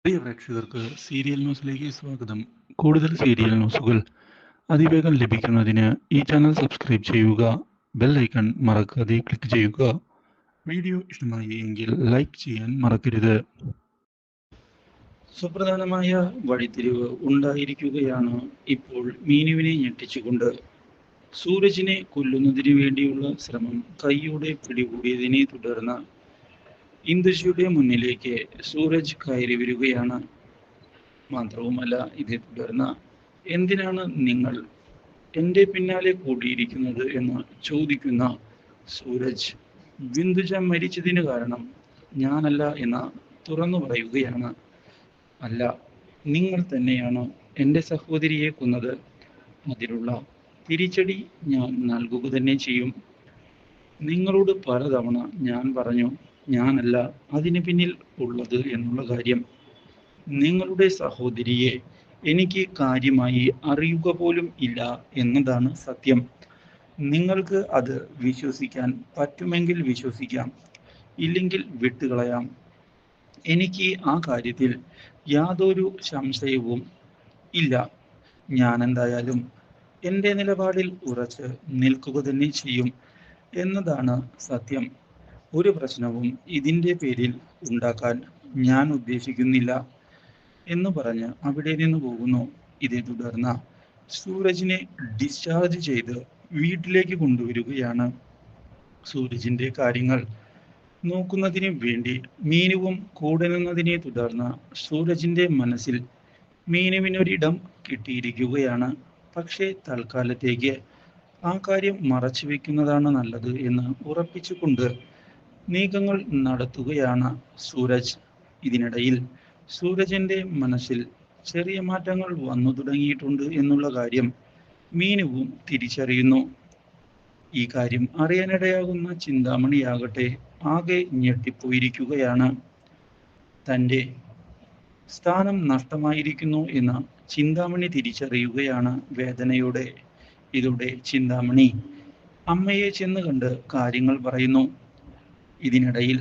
പ്രിയ പ്രേക്ഷകർക്ക് സീരിയൽ ന്യൂസിലേക്ക് സ്വാഗതം. കൂടുതൽ സീരിയൽ ന്യൂസുകൾ അതിവേഗം ലഭിക്കുന്നതിന് ഈ ചാനൽ സബ്സ്ക്രൈബ് ചെയ്യുക. ബെൽ ഐക്കൺ മറക്കാതെ ക്ലിക്ക് ചെയ്യുക. വീഡിയോ ഇഷ്ടമായി എങ്കിൽ ലൈക്ക് ചെയ്യാൻ മറക്കരുത്. സുപ്രധാനമായ വഴിത്തിരിവ് ഉണ്ടായിരിക്കുകയാണ് ഇപ്പോൾ മീനുവിനെ ഞെട്ടിച്ചുകൊണ്ട്. സൂരജിനെ കൊല്ലുന്നതിന് വേണ്ടിയുള്ള ശ്രമം കൈയോടെ പിടികൂടിയതിനെ തുടർന്ന് ഇന്ദുജിയുടെ മുന്നിലേക്ക് സൂരജ് കയറി വരികയാണ്. മാത്രവുമല്ല, ഇതേ തുടർന്ന് എന്തിനാണ് നിങ്ങൾ എൻ്റെ പിന്നാലെ കൂടിയിരിക്കുന്നത് എന്ന് ചോദിക്കുന്ന സൂരജ് ബിന്ദുജ മരിച്ചതിന് കാരണം ഞാനല്ല എന്ന് തുറന്നു പറയുകയാണ്. അല്ല, നിങ്ങൾ തന്നെയാണ് എൻ്റെ സഹോദരിയെ കൊന്നത്. അതിനുള്ള തിരിച്ചടി ഞാൻ നൽകുക തന്നെ ചെയ്യും. നിങ്ങളോട് പലതവണ ഞാൻ പറഞ്ഞു, ഞാനല്ല അതിന് പിന്നിൽ ഉള്ളത് എന്നുള്ള കാര്യം. നിങ്ങളുടെ സഹോദരിയെ എനിക്ക് കാര്യമായി അറിയുക പോലും ഇല്ല എന്നതാണ് സത്യം. നിങ്ങൾക്ക് അത് വിശ്വസിക്കാൻ പറ്റുമെങ്കിൽ വിശ്വസിക്കാം, ഇല്ലെങ്കിൽ വിട്ടുകളയാം. എനിക്ക് ആ കാര്യത്തിൽ യാതൊരു സംശയവും ഇല്ല. ഞാൻ എന്തായാലും എൻ്റെ നിലപാടിൽ ഉറച്ച് നിൽക്കുക തന്നെ ചെയ്യും എന്നതാണ് സത്യം. ഒരു പ്രശ്നവും ഇതിൻ്റെ പേരിൽ ഉണ്ടാക്കാൻ ഞാൻ ഉദ്ദേശിക്കുന്നില്ല എന്ന് പറഞ്ഞ് അവിടെ നിന്ന് പോകുന്നു. ഇതേ തുടർന്ന് സൂരജിനെ ഡിസ്ചാർജ് ചെയ്ത് വീട്ടിലേക്ക് കൊണ്ടുവരികയാണ്. സൂരജിൻ്റെ കാര്യങ്ങൾ നോക്കുന്നതിന് വേണ്ടി മീനുവും കൂടെ നിന്നതിനെ തുടർന്ന് സൂരജിൻ്റെ മനസ്സിൽ മീനുവിനൊരിടം കിട്ടിയിരിക്കുകയാണ്. പക്ഷേ തൽക്കാലത്തേക്ക് ആ കാര്യം മറച്ചു വെക്കുന്നതാണ് നല്ലത് എന്ന് ഉറപ്പിച്ചുകൊണ്ട് നീക്കങ്ങൾ നടത്തുകയാണ് സൂരജ്. ഇതിനിടയിൽ സൂരജിന്റെ മനസ്സിൽ ചെറിയ മാറ്റങ്ങൾ വന്നു തുടങ്ങിയിട്ടുണ്ട് എന്നുള്ള കാര്യം മീനുവും തിരിച്ചറിയുന്നു. ഈ കാര്യം അറിയാനിടയാകുന്ന ചിന്താമണിയാകട്ടെ ആകെ ഞെട്ടിപ്പോയിരിക്കുകയാണ്. തൻ്റെ സ്ഥാനം നഷ്ടമായിരിക്കുന്നു എന്ന് ചിന്താമണി തിരിച്ചറിയുകയാണ് വേദനയോടെ. ഇതോടെ ചിന്താമണി അമ്മയെ ചെന്ന് കണ്ട് കാര്യങ്ങൾ പറയുന്നു. ഇതിനിടയിൽ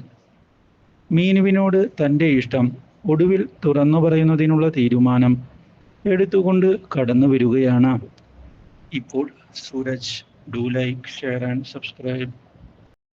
മീനുവിനോട് തൻ്റെ ഇഷ്ടം ഒടുവിൽ തുറന്നു പറയുന്നതിനുള്ള തീരുമാനം എടുത്തുകൊണ്ട് കടന്നു വരികയാണ് ഇപ്പോൾ Suraj. Do like, share and subscribe.